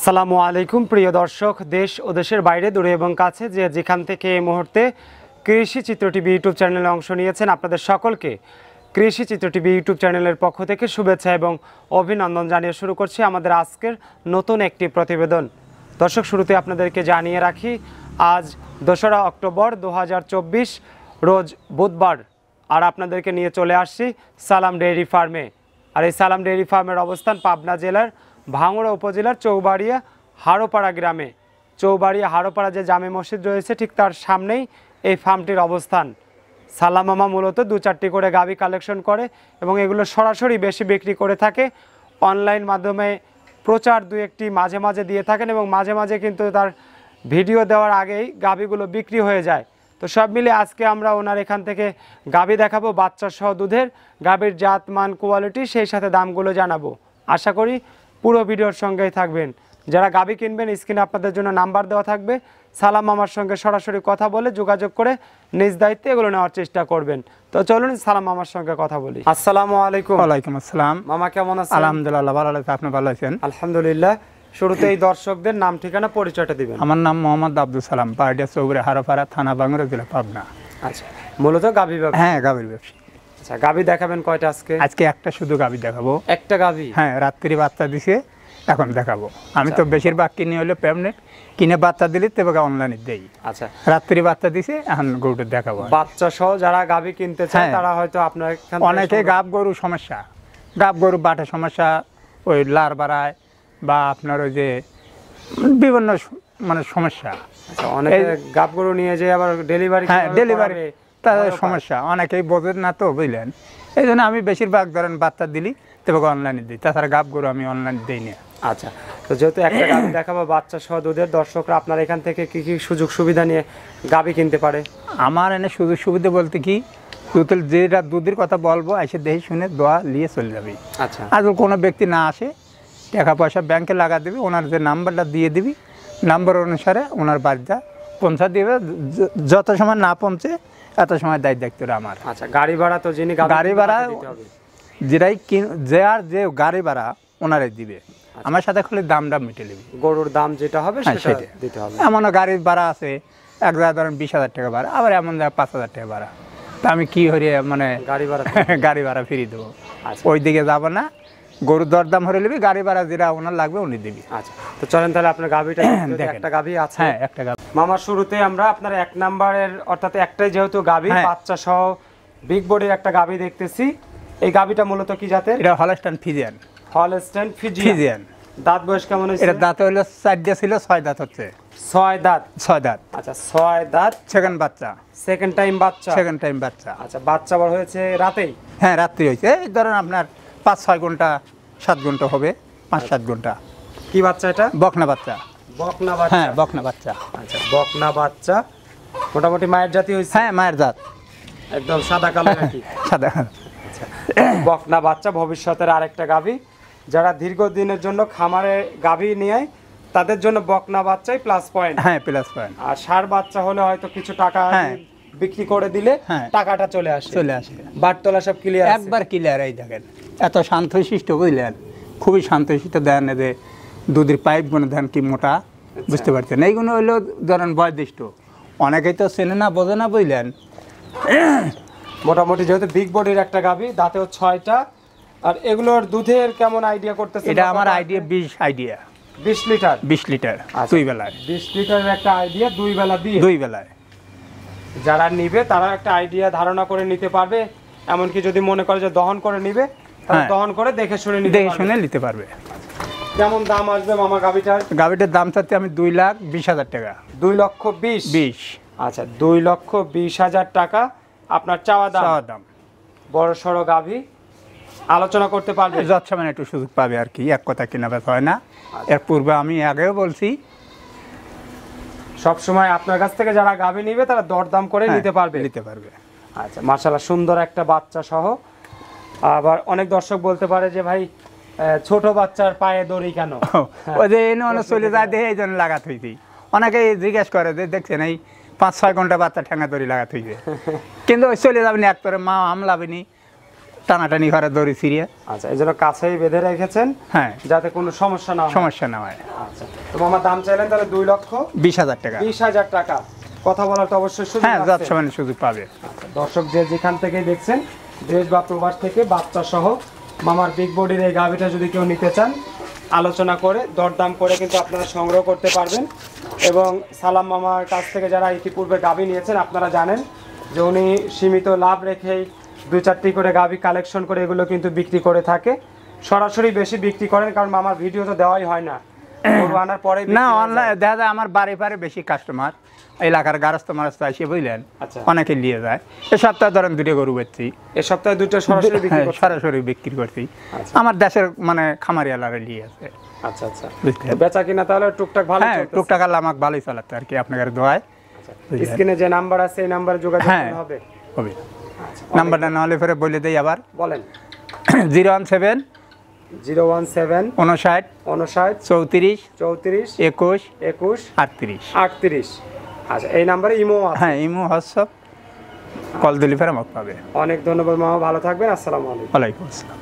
আসসালামু আলাইকুম প্রিয় দর্শক, দেশ ও দেশের বাইরে দূরে এবং কাছে যে যেখান থেকে এই মুহূর্তে কৃষি চিত্র টিভি ইউটিউব চ্যানেলে অংশ নিয়েছেন, আপনাদের সকলকে কৃষি চিত্র টিভি ইউটিউব চ্যানেলের পক্ষ থেকে শুভেচ্ছা এবং অভিনন্দন জানিয়ে শুরু করছি আমাদের আজকের নতুন একটি প্রতিবেদন। দর্শক, শুরুতে আপনাদেরকে জানিয়ে রাখি, আজ 2রা অক্টোবর 2024 রোজ বুধবার, আর আপনাদেরকে নিয়ে চলে আসছি সালাম ডেইরি ফার্মে। আর এই সালাম ডেইরি ফার্মের অবস্থান পাবনা জেলার ভাঙড়া উপজেলার চৌবাড়িয়া হাড়োপাড়া গ্রামে। চৌবাড়িয়া হাড়োপাড়া যে জামে মসজিদ রয়েছে ঠিক তার সামনেই এই ফার্মটির অবস্থান। সালাম মামা মূলত 2-4টি করে গাভী কালেকশন করে এবং এগুলো সরাসরি বেশি বিক্রি করে থাকে। অনলাইন মাধ্যমে প্রচার 2-1টি মাঝে মাঝে দিয়ে থাকেন এবং মাঝে মাঝে কিন্তু তার ভিডিও দেওয়ার আগেই গাভীগুলো বিক্রি হয়ে যায়। তো সব মিলে আজকে আমরা ওনার এখান থেকে গাভী দেখাবো, বাচ্চা সহ দুধের গাভীর জাত, মান, কোয়ালিটি, সেই সাথে দামগুলো জানাবো। আশা করি পুরো ভিডিওর সঙ্গেই থাকবেন। যারা গাভী কিনবেন, স্ক্রিনে আপনাদের জন্য নাম্বার দেওয়া থাকবে, সালাম মামার সঙ্গে সরাসরি কথা বলে যোগাযোগ করে নিজ দায়িত্বে এগুলো নেওয়ার চেষ্টা করবেন। তো চলুন সালাম মামার সঙ্গে কথা বলি। আসসালামু আলাইকুম। ওয়ালাইকুম আসসালাম। মামা কেমন আছেন? আলহামদুলিল্লাহ ভালো আছি, আপনি ভালো আছেন? আলহামদুলিল্লাহ। শুরুতেই দর্শকদের নাম, ঠিকানা, পরিচয়টা দিবেন। আমার নাম মোহাম্মদ আব্দুল সালাম, পাহাড়িয়া চৌগুড়া হাড়োপাড়া, থানা ভাঙড়া, জেলা পাবনা। আচ্ছা, মূলত গাভী ব্যবসা? হ্যাঁ, গাভীর ব্যবসা। আচ্ছা, গাভী দেখাবেন কয়টা আজকে? আজকে একটা শুধু গাভী দেখাবো। একটা গাভী? হ্যাঁ, রাত্রি বাচ্চা দিছে, এখন দেখাবো। আমি তো বেশিরভাগ কিনে হলে পেমেন্ট কিনে বাচ্চা দিলে তবে অনলাইনে দেই। আচ্ছা, রাত্রি বাচ্চা দিছে, এখন গরুটা দেখাবো। বাচ্চা সহ যারা গাভী কিনতে চায় তারা হয়তো আপনার এখান থেকে অনেকে গাব গরু সমস্যা, গাব গরু বাটা সমস্যা, ওই লার বাড়ায় বা আপনার ওই যে বিভিন্ন মানে সমস্যা। আচ্ছা, অনেকে গাব গরু নিয়ে যায় আবার ডেলিভারি। হ্যাঁ, ডেলিভারি তাদের সমস্যা, অনেকেই বোঝেন না, তো বুঝলেন। এই জন্য আমি বেশিরভাগ ধরেন বাচ্চা দিলি তবে অনলাইনে দিই, তাছাড়া গাব গরু আমি অনলাইনে দিই না। আচ্ছা, তো যেহেতু একটা গাভী দেখাবো বাচ্চা সহ দুধের, দর্শকরা আপনার এখান থেকে কি কি সুযোগ সুবিধা নিয়ে গাভী কিনতে পারে? আমার এনে সুযোগ সুবিধা বলতে কি, দুধের যেটা দুধের কথা বলবো এসে দেখে শুনে দোয়া নিয়ে চলে যাবে। আচ্ছা, আর কোনো ব্যক্তি না আসে, টাকা পয়সা ব্যাংকে লাগা দিবি, ওনার যে নাম্বারটা দিয়ে দিবি, নাম্বার অনুসারে ওনার বাড়িটা পৌঁছা দিবে। যত সময় না পৌঁছে এত সময় দায়িত্ব দেখতে হবে আমার। আচ্ছা, গাড়ি ভাড়া তো যিনি গাড়ি ভাড়া যেটাই যে আর যে গাড়ি ভাড়া ওনারাই দিবে। আমার সাথে খালি দামটা মিটে নেবে, গরুর দাম যেটা হবে সেটা দিতে হবে। এমন গাড়ির ভাড়া আছে, এক জায়গায় ধরেন 20,000 টাকা ভাড়া, আবার এমন জায়গায় 5,000 টাকা ভাড়া। তা আমি কি হরে মানে গাড়ি ভাড়া ফিরিয়ে দেবো? ওই দিকে যাবো না, গরুর দরদাম হরে নিবি, গাড়ি ভাড়া যেটা ওনার লাগবে উনি দিবি। আচ্ছা, তো চলেন তাহলে আপনার গাভীটা একটা গাভী আছে। হ্যাঁ, একটা গাভী। মামা, শুরুতে আমরা আপনার 1 নাম্বারের, অর্থাৎ একটাই যেহেতু গাভী, বাচ্চা সহ বিগ বডির একটা গাভী দেখতেছি। এই গাভীটা মূলত কি জাতের? এটা হলস্টাইন ফ্রিজিয়ান। Holstein Friesian. দাঁত বয়স কেমন হয়েছে? এটা দাঁত হলো 4 ছিল, 6 দাঁত হচ্ছে। 6 দাঁত? 6 দাঁত। আচ্ছা, 6 দাঁত, সেকেন্ড বাচ্চা, সেকেন্ড টাইম বাচ্চা। সেকেন্ড টাইম বাচ্চা। আচ্ছা, বাচ্চা বড় হয়েছে রাতেই? হ্যাঁ, রাত্রি হয়েছে। এই ধরেন আপনার 5-6 ঘন্টা, 7 ঘন্টা হবে, 5-7 ঘন্টা। কি বাচ্চা এটা? বকনা বাচ্চা। বকনা বাচ্চা? হ্যাঁ, বকনা বাচ্চা। আচ্ছা, বকনা বাচ্চা। মোটামুটি মায়ের জাতি হয়েছে? হ্যাঁ, মায়ের জাত, একদম সাদা কালো নাকি? সাদা। আচ্ছা, বকনা বাচ্চা ভবিষ্যতের আরেকটা গাভী। যারা দীর্ঘদিনের জন্য খামারে গাভী নিয়ে তাদের জন্য বকনা বাচ্চাই প্লাস পয়েন্ট। হ্যাঁ, প্লাস পয়েন্ট। আর ষাঁড় বাচ্চা হলে হয়তো কিছু টাকা বিক্রি করে দিলে টাকাটা চলে আসে। বাটতলা সব ক্লিয়ার, একবার ক্লিয়ার। এই দেখেন এত শান্তশিষ্ট, বুঝলেন, খুবই শান্তশিষ্ট। দেন যে দুধের পাইপ গুলো দেন কি মোটা, বুঝতে পারছেন। এইগুলো হইলো ধরেন বয়োজ্যেষ্ঠ, অনেকেই তো চেনে না, বোঝে না, বুঝলেন। মোটামুটি যেহেতু বিগ বডির একটা গাভী, দাঁতেও 6টা। আর এগুলোর দুধের কেমন আইডিয়া করতেছেন? এটা আমার আইডিয়া 20 আইডিয়া 20 লিটার। 20 লিটার 2 বেলায়। 20 লিটারের একটা আইডিয়া 2 বেলা দিয়ে? 2 বেলায়। যারা নিবে তারা একটা আইডিয়া ধারণা করে নিতে পারবে। এমনকি যদি মনে করে যে দহন করে নিবে, তাহলে দহন করে দেখে শুনে নিতে পারবে। কেমন দাম আসবে মামা গাভীটার? গাভীটার দাম চাচ্ছি আমি 2,20,000 টাকা। 2,20,000? আচ্ছা, 2,20,000 টাকা আপনার চাওয়া দাম। বড় সড়ো গাভী, আলোচনা করতে পারবে? যৎসামান্য একটু সুযোগ পাবে আর কি, এক কথা কিনা বেচা হয় না। এর পূর্বে আমি আগেও বলছি, সবসময় আপনার কাছ থেকে যারা গাভী নিবে তারা দরদাম করে নিতে পারবে। আচ্ছা, মাশাআল্লাহ, সুন্দর একটা বাচ্চা সহ। আবার অনেক দর্শক বলতে পারে যে ভাই ছোট বাচ্চার পায়ে দড়ি কেন? ওই যে এনে অনেক চলে যায় দেখে এই জন্য লাগাত হয়েছি। অনেকে জিজ্ঞেস করে যে দেখছেন এই 5-6 ঘন্টা বাচ্চা ঠেঙা দড়ি লাগাত হয়েছে, কিন্তু ওই চলে যাবেনি একবারে, মা আমলাবেনি, টানাটানি করে দড়ি ছিঁড়ে। আচ্ছা, এই জন্য কাছেই বেঁধে রেখেছেন, হ্যাঁ, যাতে কোনো সমস্যা না হয়। সমস্যা না হয়। আচ্ছা, তো মামা দাম চাইলেন তাহলে 2,20,000 টাকা। 2,20,000 টাকা। কথা বলার তো অবশ্যই সুযোগ হ্যাঁ, আছে। যত সমান সুযোগ পাবে। আচ্ছা, দর্শক যে যেখান থেকে দেখছেন, দেশ বা প্রবাস থেকে বাচ্চা সহ মামার বিগ বডির এই গাভীটা যদি কেউ নিতে চান, আলোচনা করে দরদাম করে কিন্তু আপনারা সংগ্রহ করতে পারবেন। এবং সালাম মামার কাছ থেকে যারা ইতিপূর্বে গাভী নিয়েছেন, আপনারা জানেন যে উনি সীমিত লাভ রেখেই 2-4টি করে গাভী কালেকশন করে এগুলো কিন্তু বিক্রি করে থাকে। সরাসরি বেশি বিক্রি করেন, কারণ মামার ভিডিও তো দেওয়াই হয় না, গরু আনার পরে না, অনলাইন দেখা যায় আমার বাড়ি পারে বেশি কাস্টমার, এলাকার গারস্থ মারস্থ আসে বুঝলেন, আচ্ছা। অনেকে নিয়ে যায়। এ সপ্তাহে ধরেন 2 গরু বেচছি, এ সপ্তাহে 2টা সরাসরি বিক্রি করছেন? সরাসরি বিক্রি করছি। আচ্ছা। আমার দেশের মানে খামারি এলাকায় নিয়ে আছে। আচ্ছা আচ্ছা, বুঝলেন? তো বেচা কিনা তাহলে টুকটাক ভালো হ্যাঁ, চলতেছে? টুকটাক আল্লাহ আমাকে ভালোই চালাতে আর কি, আপনাদের দোয়ায়। বুঝলেন? স্ক্রিনে যে নাম্বার আছে এই নাম্বারে যোগাযোগ হ্যাঁ, করলে হবে? হবে। আচ্ছা, নাম্বারটা না হলে ফেরে বলে দেই আবার, বলেন। 017 017 59 59 34 34 21 21 38। 38। আচ্ছা, এই নাম্বারে ইমো আছে? হ্যাঁ, ইমো হোয়াটসঅ্যাপ কল দিলে ফেরে আমাকে পাবে। অনেক ধন্যবাদ মামা, ভালো থাকবেন। আসসালামু আলাইকুম। ওয়ালাইকুম আসসালাম।